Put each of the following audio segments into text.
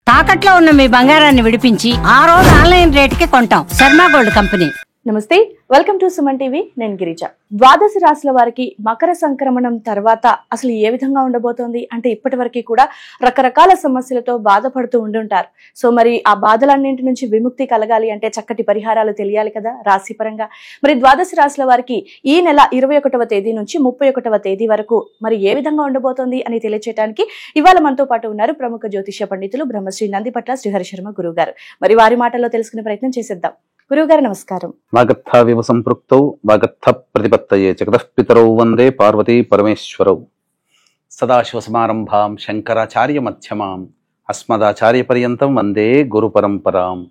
తాకట్లో ఉన్న మీ బంగారాన్ని విడిపించి ఆ రోజు ఆన్లైన్ రేటుకి కొంటాం. Sharma gold company. నమస్తే, వెల్కమ్ టు సుమన్ టీవీ. నేను గిరిజ. ద్వాదశ రాశుల వారికి మకర సంక్రమణం తర్వాత అసలు ఏ విధంగా ఉండబోతోంది అంటే ఇప్పటి వరకు కూడా రకరకాల సమస్యలతో బాధపడుతూ ఉండుంటారు. సో మరి ఆ బాధలన్నింటి నుంచి విముక్తి కలగాలి అంటే చక్కటి పరిహారాలు తెలియాలి కదా రాశి పరంగా. మరి ద్వాదశ రాశుల వారికి ఈ నెల 21వ తేదీ నుంచి 31వ తేదీ వరకు మరి ఏ విధంగా ఉండబోతోంది అని తెలియచేయడానికి ఇవాళ మనతో పాటు ఉన్నారు ప్రముఖ జ్యోతిష్య పండితులు బ్రహ్మశ్రీ నందిపట్ల శ్రీహరి శర్మ గురువు గారు. మరి వారి మాటల్లో తెలుసుకునే ప్రయత్నం చేసేద్దాం. గురువుగారు నమస్కారం. వాగర్థావివ సంపృక్తౌ వాగర్థ ప్రతిపత్తయే జగతః పితరౌ వందే పార్వతీ పరమేశ్వరౌ. సదాశివసమారంభాం శంకరాచార్య మధ్యమాం అస్మదాచార్య పర్యంతం వందే గురు పరంపరాం.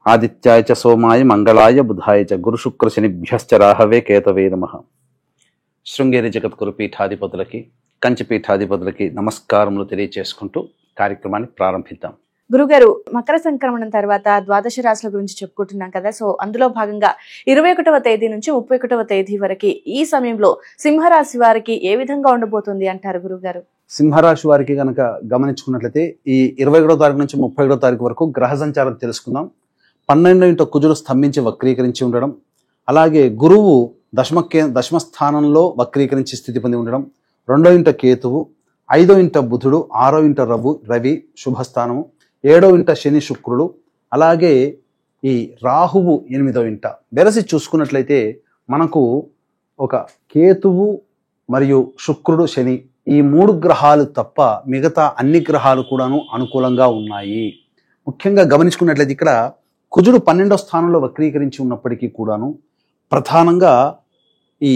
ఆదిత్యాయ చ సోమాయ మంగళాయ బుధాయ చ గురు శుక్ర శనిభ్యశ్చ రాహవే కేతవే నమః. శృంగేరి జగద్గురు పీఠాధిపతులకి కంచి పీఠాధిపతులకి నమస్కారములు తెలియచేసుకుంటూ కార్యక్రమాన్ని ప్రారంభిద్దాం. గురుగారు, మకర సంక్రమణం తర్వాత ద్వాదశ రాశుల గురించి చెప్పుకుంటున్నాం కదా. సో అందులో భాగంగా 21వ తేదీ నుంచి 31వ తేదీ వరకు ఈ సమయంలో సింహరాశి వారికి ఏ విధంగా ఉండబోతుంది అంటారు గురుగారు? సింహరాశి వారికి కనుక గమనించుకున్నట్లయితే ఈ 21వ తారీఖు నుంచి 31వ తారీఖు వరకు గ్రహ సంచారం తెలుసుకుందాం. 12వ ఇంట కుజుడు స్తంభించి వక్రీకరించి ఉండడం, అలాగే గురువు దశమ స్థానంలో వక్రీకరించి స్థితి పొంది ఉండడం, 2వ ఇంట కేతువు, 5వ ఇంట బుధుడు, 6వ ఇంట రవి శుభస్థానము, 7వ ఇంట శని శుక్రుడు, అలాగే ఈ రాహువు 8వ ఇంట. వెరసి చూసుకున్నట్లయితే మనకు ఒక కేతువు మరియు శుక్రుడు శని ఈ 3 గ్రహాలు తప్ప మిగతా అన్ని గ్రహాలు కూడాను అనుకూలంగా ఉన్నాయి. ముఖ్యంగా గమనించుకున్నట్లయితే ఇక్కడ కుజుడు 12వ స్థానంలో వక్రీకరించి ఉన్నప్పటికీ కూడాను ప్రధానంగా ఈ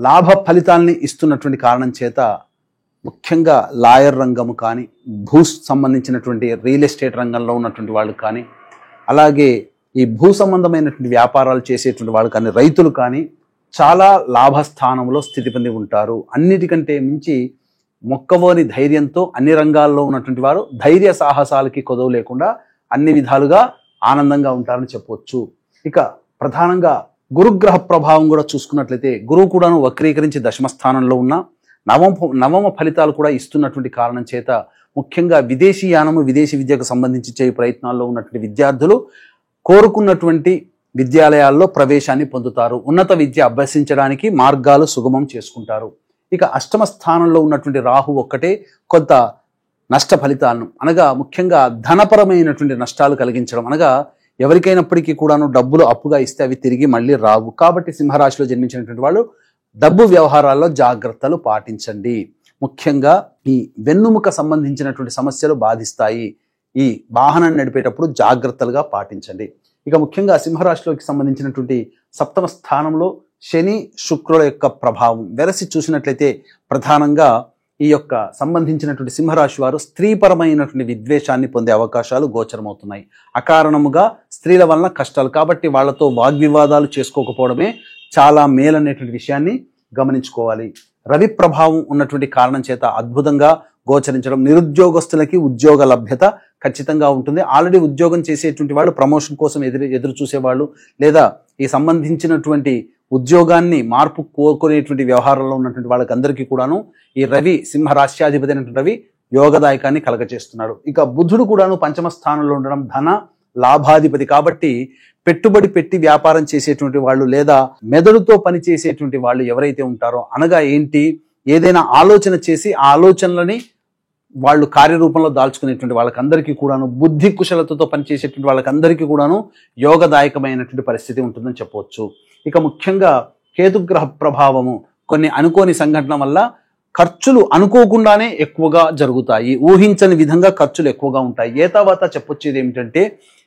లాభ ఫలితాలని ఇస్తున్నటువంటి కారణం చేత ముఖ్యంగా లాయర్ రంగము కానీ, సంబంధించినటువంటి రియల్ ఎస్టేట్ రంగంలో ఉన్నటువంటి వాళ్ళు కానీ, అలాగే ఈ భూ సంబంధమైనటువంటి వ్యాపారాలు చేసేటువంటి వాళ్ళు కానీ, రైతులు కానీ చాలా లాభస్థానంలో స్థితి పొంది ఉంటారు. అన్నిటికంటే మించి మొక్కవోని ధైర్యంతో అన్ని రంగాల్లో ఉన్నటువంటి వారు ధైర్య సాహసాలకి కొదవ లేకుండా అన్ని విధాలుగా ఆనందంగా ఉంటారని చెప్పవచ్చు. ఇక ప్రధానంగా గురుగ్రహ ప్రభావం కూడా చూసుకున్నట్లయితే గురువు కూడాను వక్రీకరించి దశమస్థానంలో ఉన్న నవమ ఫలితాలు కూడా ఇస్తున్నటువంటి కారణం చేత ముఖ్యంగా విదేశీ యానము, విదేశీ విద్యకు సంబంధించి చేయ ప్రయత్నాల్లో ఉన్నటువంటి విద్యార్థులు కోరుకున్నటువంటి విద్యాలయాల్లో ప్రవేశాన్ని పొందుతారు. ఉన్నత విద్య అభ్యసించడానికి మార్గాలు సుగమం చేసుకుంటారు. ఇక అష్టమ స్థానంలో ఉన్నటువంటి రాహు ఒక్కటే కొంత నష్ట ఫలితాలను అనగా ముఖ్యంగా ధనపరమైనటువంటి నష్టాలు కలిగించడం, అనగా ఎవరికైనప్పటికీ కూడాను డబ్బులు అప్పుగా ఇస్తే అవి తిరిగి మళ్ళీ రావు. కాబట్టి సింహరాశిలో జన్మించినటువంటి వాళ్ళు డబ్బు వ్యవహారాల్లో జాగ్రత్తలు పాటించండి. ముఖ్యంగా ఈ వెన్నుముక సంబంధించినటువంటి సమస్యలు బాధిస్తాయి. ఈ వాహనాన్ని నడిపేటప్పుడు జాగ్రత్తలుగా పాటించండి. ఇక ముఖ్యంగా సింహరాశిలోకి సంబంధించినటువంటి 7వ స్థానంలో శని శుక్రుల యొక్క ప్రభావం వెరసి చూసినట్లయితే ప్రధానంగా ఈ యొక్క సంబంధించినటువంటి సింహరాశి వారు స్త్రీపరమైనటువంటి విద్వేషాన్ని పొందే అవకాశాలు గోచరమవుతున్నాయి. అకారణముగా స్త్రీల వలన కష్టాలు, కాబట్టి వాళ్లతో వాగ్వివాదాలు చేసుకోకపోవడమే చాలా మేలనేటువంటి విషయాన్ని గమనించుకోవాలి. రవి ప్రభావం ఉన్నటువంటి కారణం చేత అద్భుతంగా గోచరించడం, నిరుద్యోగస్తులకి ఉద్యోగ లభ్యత ఖచ్చితంగా ఉంటుంది. ఆల్రెడీ ఉద్యోగం చేసేటువంటి వాళ్ళు ప్రమోషన్ కోసం ఎదురు చూసేవాళ్ళు, లేదా ఈ సంబంధించినటువంటి ఉద్యోగాన్ని మార్పు కోరుకునేటువంటి వ్యవహారంలో ఉన్నటువంటి వాళ్ళకి అందరికీ కూడాను ఈ రవి సింహరాశ్యాధిపతి అయినటువంటి రవి యోగదాయకాన్ని కలగచేస్తున్నాడు. ఇక బుధుడు కూడాను 5వ స్థానంలో ఉండడం ధన లాభాధిపతి, కాబట్టి పెట్టుబడి పెట్టి వ్యాపారం చేసేటువంటి వాళ్ళు లేదా మెదడుతో పని చేసేటువంటి వాళ్ళు ఎవరైతే ఉంటారో, అనగా ఏంటి, ఏదైనా ఆలోచన చేసి ఆ ఆలోచనలని వాళ్ళు కార్యరూపంలో దాల్చుకునేటువంటి వాళ్ళకందరికీ కూడాను, బుద్ధి కుశలతతో పనిచేసేటువంటి వాళ్ళకందరికీ కూడాను యోగదాయకమైనటువంటి పరిస్థితి ఉంటుందని చెప్పవచ్చు. ఇక ముఖ్యంగా కేతుగ్రహ ప్రభావము కొన్ని అనుకోని సంఘటన వల్ల ఖర్చులు అనుకోకుండానే ఎక్కువగా జరుగుతాయి. ఊహించని విధంగా ఖర్చులు ఎక్కువగా ఉంటాయి. తర్వాత చెప్పొచ్చేది ఏమిటంటే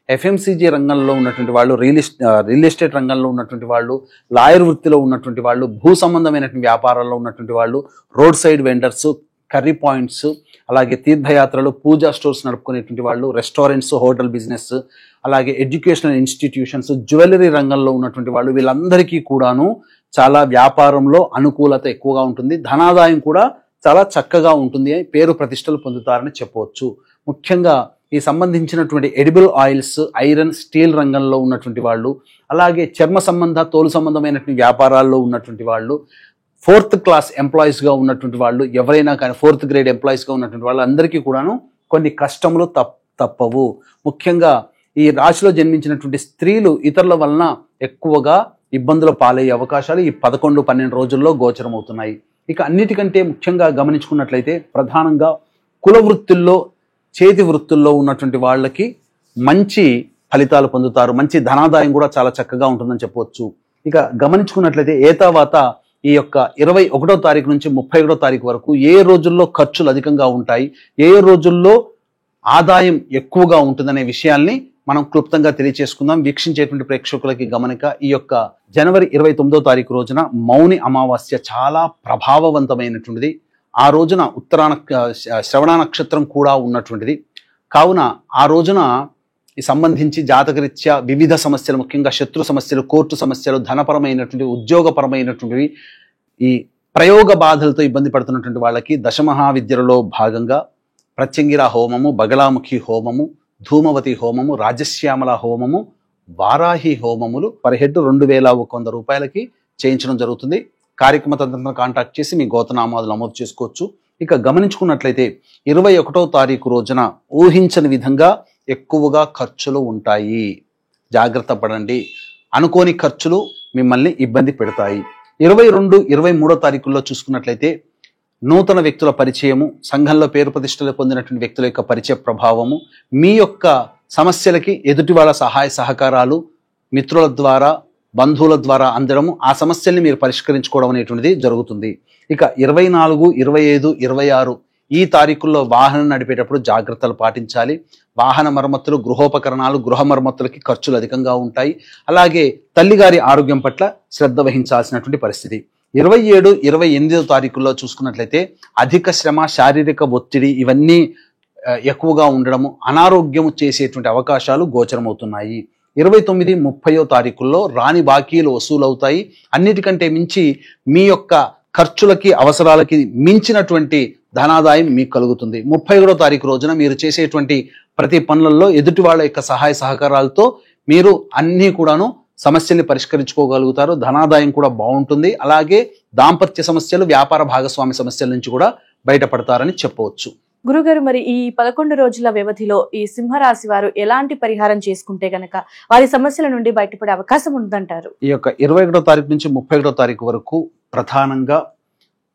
ఎఫ్ఎంసీజీ రంగంలో ఉన్నటువంటి వాళ్ళు, రియల్ ఎస్టేట్ రంగంలో ఉన్నటువంటి వాళ్ళు, లాయర్ వృత్తిలో ఉన్నటువంటి వాళ్ళు, భూ సంబంధమైనటువంటి వ్యాపారాల్లో ఉన్నటువంటి వాళ్ళు, road side vendors, curry points, అలాగే తీర్థయాత్రలు, పూజా స్టోర్స్ నడుపుకునేటువంటి వాళ్ళు, రెస్టారెంట్స్, హోటల్ బిజినెస్, అలాగే ఎడ్యుకేషనల్ ఇన్స్టిట్యూషన్స్, జ్యువెలరీ రంగంలో ఉన్నటువంటి వాళ్ళు, వీళ్ళందరికీ కూడాను చాలా వ్యాపారంలో అనుకూలత ఎక్కువగా ఉంటుంది. ధనాదాయం కూడా చాలా చక్కగా ఉంటుంది. పేరు ప్రతిష్టలు పొందుతారని చెప్పవచ్చు. ముఖ్యంగా ఈ సంబంధించినటువంటి ఎడిబుల్ ఆయిల్స్, ఐరన్, స్టీల్ రంగంలో ఉన్నటువంటి వాళ్ళు, అలాగే చర్మ సంబంధ తోలు సంబంధమైనటువంటి వ్యాపారాల్లో ఉన్నటువంటి వాళ్ళు, 4th క్లాస్ ఎంప్లాయీస్గా ఉన్నటువంటి వాళ్ళు, ఎవరైనా కానీ 4th గ్రేడ్ ఎంప్లాయీస్గా ఉన్నటువంటి వాళ్ళు అందరికీ కూడాను కొన్ని కష్టములు తప్పవు. ముఖ్యంగా ఈ రాశిలో జన్మించినటువంటి స్త్రీలు ఇతరుల వలన ఎక్కువగా ఇబ్బందుల పాలయ్యే అవకాశాలు ఈ 11-12 రోజుల్లో గోచరమవుతున్నాయి. ఇక అన్నిటికంటే ముఖ్యంగా గమనించుకున్నట్లయితే ప్రధానంగా కుల వృత్తుల్లో, చేతి వృత్తుల్లో ఉన్నటువంటి వాళ్ళకి మంచి ఫలితాలు పొందుతారు. మంచి ధనాదాయం కూడా చాలా చక్కగా ఉంటుందని చెప్పవచ్చు. ఇక గమనించుకున్నట్లయితే ఏతావాత ఈ యొక్క 21వ తారీఖు నుంచి 31వ తారీఖు వరకు ఏ రోజుల్లో ఖర్చులు అధికంగా ఉంటాయి, ఏ రోజుల్లో ఆదాయం ఎక్కువగా ఉంటుందనే విషయాల్ని మనం క్లుప్తంగా తెలియచేసుకుందాం. వీక్షించేటువంటి ప్రేక్షకులకి గమనిక, ఈ యొక్క జనవరి 29వ తారీఖు రోజున మౌని అమావాస్య చాలా ప్రభావవంతమైనటువంటిది. ఆ రోజున శ్రవణ నక్షత్రం కూడా ఉన్నటువంటిది. కావున ఆ రోజున సంబంధించి జాతకరీత్యా వివిధ సమస్యలు, ముఖ్యంగా శత్రు సమస్యలు, కోర్టు సమస్యలు, ధనపరమైనటువంటి, ఉద్యోగపరమైనటువంటివి, ఈ ప్రయోగ బాధలతో ఇబ్బంది పడుతున్నటువంటి వాళ్ళకి దశమహావిద్యలలో భాగంగా ప్రత్యంగిర హోమము, బగలాముఖి హోమము, ధూమవతి హోమము, రాజశ్యామల హోమము, వారాహి హోమములు పర్ హెడ్ 2100 రూపాయలకి చేయించడం జరుగుతుంది. కార్యక్రమ తదనంతరం కాంటాక్ట్ చేసి మీ గోతనామాలు నమోదు చేసుకోవచ్చు. ఇక గమనించుకున్నట్లయితే 21వ తారీఖు రోజున ఊహించని విధంగా ఎక్కువగా ఖర్చులు ఉంటాయి. జాగ్రత్త పడండి. అనుకోని ఖర్చులు మిమ్మల్ని ఇబ్బంది పెడతాయి. 22, 23వ తారీఖుల్లో చూసుకున్నట్లయితే నూతన వ్యక్తుల పరిచయము, సంఘంలో పేరు ప్రతిష్టలు పొందినటువంటి వ్యక్తుల యొక్క పరిచయ ప్రభావము, మీ యొక్క సమస్యలకి ఎదుటి వాళ్ళ సహాయ సహకారాలు మిత్రుల ద్వారా, బంధువుల ద్వారా అందడము, ఆ సమస్యల్ని మీరు పరిష్కరించుకోవడం అనేటువంటిది జరుగుతుంది. ఇక 24, 25, 26 ఈ తారీఖుల్లో వాహనం నడిపేటప్పుడు జాగ్రత్తలు పాటించాలి. వాహన మరమ్మతులు, గృహోపకరణాలు, గృహ మరమ్మతులకి ఖర్చులు అధికంగా ఉంటాయి. అలాగే తల్లిగారి ఆరోగ్యం పట్ల శ్రద్ధ వహించాల్సినటువంటి పరిస్థితి. 27, 28వ తారీఖుల్లో చూసుకున్నట్లయితే అధిక శ్రమ, శారీరక ఒత్తిడి ఇవన్నీ ఎక్కువగా ఉండడము, అనారోగ్యము చేసేటువంటి అవకాశాలు గోచరమవుతున్నాయి. 29, 30వ తారీఖుల్లో రాని బాకీలు వసూలవుతాయి. అన్నిటికంటే మించి మీ యొక్క ఖర్చులకి, అవసరాలకి మించినటువంటి ధనాదాయం మీకు కలుగుతుంది. 31వ తారీఖు రోజున మీరు చేసేటువంటి ప్రతి పనులలో ఎదుటి వాళ్ళ యొక్క సహాయ సహకారాలతో మీరు అన్నీ కూడాను సమస్యల్ని పరిష్కరించుకోగలుగుతారు. ధనాదాయం కూడా బాగుంటుంది. అలాగే దాంపత్య సమస్యలు, వ్యాపార భాగస్వామి సమస్యల నుంచి కూడా బయటపడతారని చెప్పవచ్చు. గురుగారు, మరి ఈ 11 రోజుల వ్యవధిలో ఈ సింహరాశి వారు ఎలాంటి పరిహారం చేసుకుంటే గనక వారి సమస్యల నుండి బయటపడే అవకాశం ఉందంటారు? ఈ యొక్క 21వ తారీఖు నుంచి 31వ తారీఖు వరకు ప్రధానంగా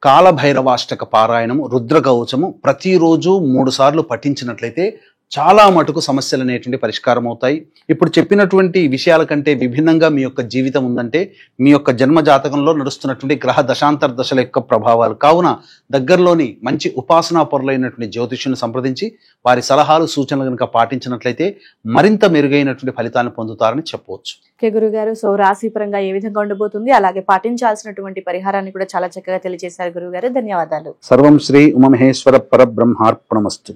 కాలభైరవాష్టక పారాయణము, రుద్ర కవచము ప్రతిరోజు 3 సార్లు పఠించినట్లయితే చాలా మటుకు సమస్యలు అనేటువంటి పరిష్కారం అవుతాయి. ఇప్పుడు చెప్పినటువంటి విషయాల కంటే విభిన్నంగా మీ యొక్క జీవితం ఉందంటే మీ యొక్క జన్మ జాతకంలో నడుస్తున్నటువంటి గ్రహ దశాంతర దశల యొక్క ప్రభావాలు. కావున దగ్గరలోని మంచి ఉపాసనా పరులైనటువంటి జ్యోతిష్యుని సంప్రదించి వారి సలహాలు, సూచనలు కనుక పాటించినట్లయితే మరింత మెరుగైనటువంటి ఫలితాలను పొందుతారని చెప్పవచ్చు. ఓకే గురుగారు, సో రాశి పరంగా ఏ విధంగా ఉండబోతుంది, అలాగే పాటించాల్సినటువంటి పరిహారాన్ని కూడా చాలా చక్కగా తెలియజేశారు గురుగారు. ధన్యవాదాలు. సర్వం శ్రీ ఉమమహేశ్వర పరబ్రహ్మార్పణమస్తు.